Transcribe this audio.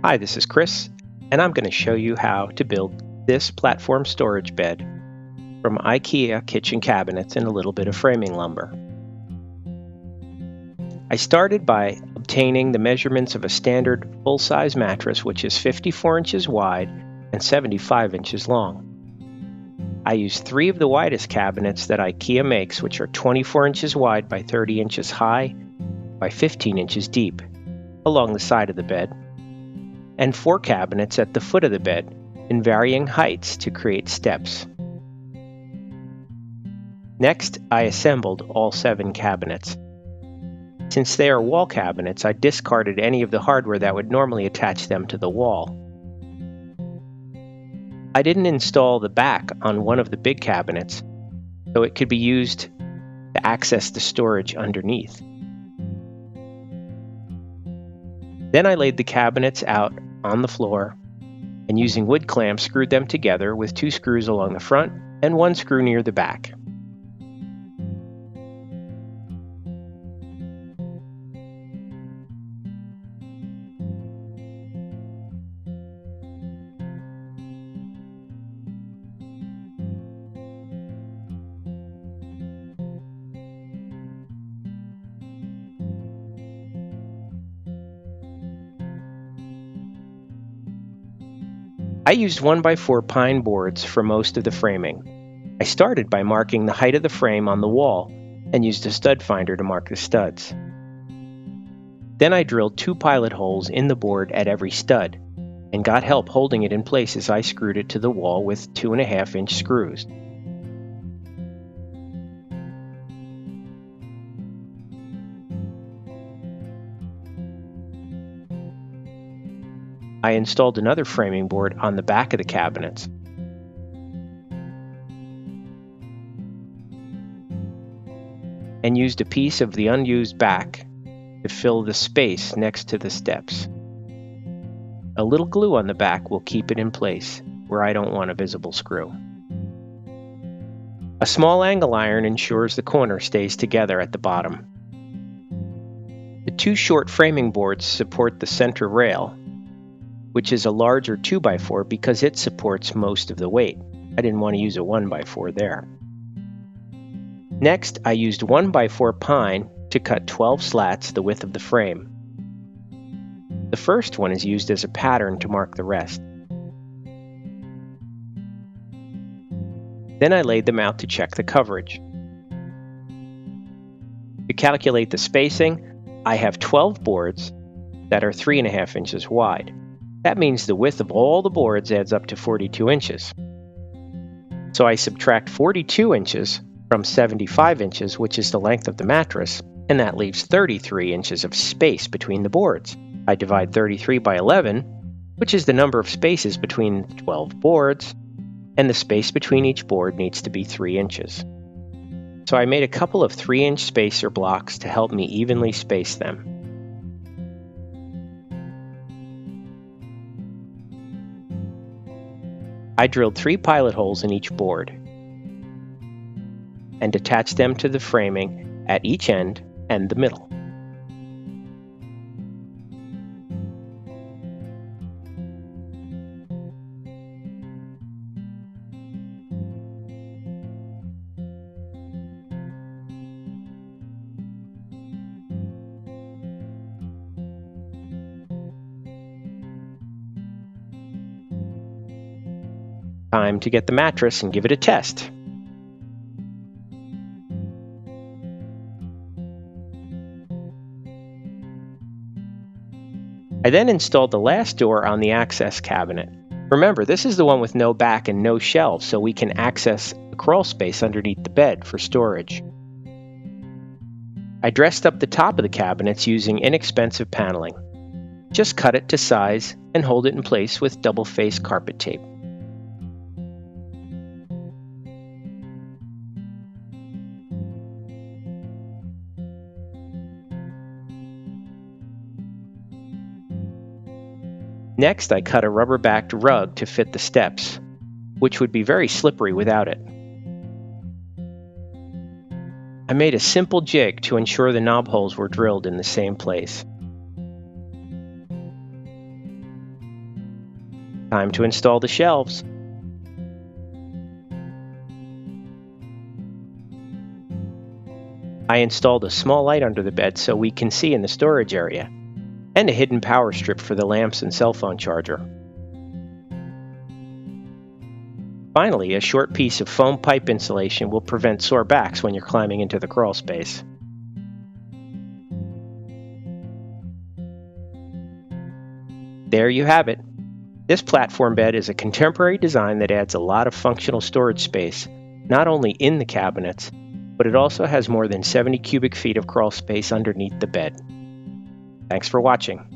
Hi, this is Chris, and I'm going to show you how to build this platform storage bed from IKEA kitchen cabinets and a little bit of framing lumber. I started by obtaining the measurements of a standard full-size mattress, which is 54 inches wide and 75 inches long. I used 3 of the widest cabinets that IKEA makes, which are 24 inches wide by 30 inches high by 15 inches deep, along the side of the bed, and 4 cabinets at the foot of the bed in varying heights to create steps. Next, I assembled all 7 cabinets. Since they are wall cabinets, I discarded any of the hardware that would normally attach them to the wall. I didn't install the back on one of the big cabinets, so it could be used to access the storage underneath. Then I laid the cabinets out on the floor and using wood clamps screwed them together with 2 screws along the front and 1 screw near the back. I used 1x4 pine boards for most of the framing. I started by marking the height of the frame on the wall and used a stud finder to mark the studs. Then I drilled 2 pilot holes in the board at every stud and got help holding it in place as I screwed it to the wall with 2.5-inch screws. I installed another framing board on the back of the cabinets. And used a piece of the unused back to fill the space next to the steps. A little glue on the back will keep it in place where I don't want a visible screw. A small angle iron ensures the corner stays together at the bottom. The 2 short framing boards support the center rail, which is a larger 2x4 because it supports most of the weight. I didn't want to use a 1x4 there. Next, I used 1x4 pine to cut 12 slats the width of the frame. The first one is used as a pattern to mark the rest. Then I laid them out to check the coverage. To calculate the spacing, I have 12 boards that are 3.5 inches wide. That means the width of all the boards adds up to 42 inches. So I subtract 42 inches from 75 inches, which is the length of the mattress, and that leaves 33 inches of space between the boards. I divide 33 by 11, which is the number of spaces between 12 boards, and the space between each board needs to be 3 inches. So I made a couple of 3-inch spacer blocks to help me evenly space them. I drilled 3 pilot holes in each board and attached them to the framing at each end and the middle. Time to get the mattress and give it a test. I then installed the last door on the access cabinet. Remember, this is the one with no back and no shelves, so we can access the crawl space underneath the bed for storage. I dressed up the top of the cabinets using inexpensive paneling. Just cut it to size and hold it in place with double-faced carpet tape. Next, I cut a rubber-backed rug to fit the steps, which would be very slippery without it. I made a simple jig to ensure the knob holes were drilled in the same place. Time to install the shelves. I installed a small light under the bed so we can see in the storage area, and a hidden power strip for the lamps and cell phone charger. Finally, a short piece of foam pipe insulation will prevent sore backs when you're climbing into the crawl space. There you have it. This platform bed is a contemporary design that adds a lot of functional storage space, not only in the cabinets, but it also has more than 70 cubic feet of crawl space underneath the bed. Thanks for watching.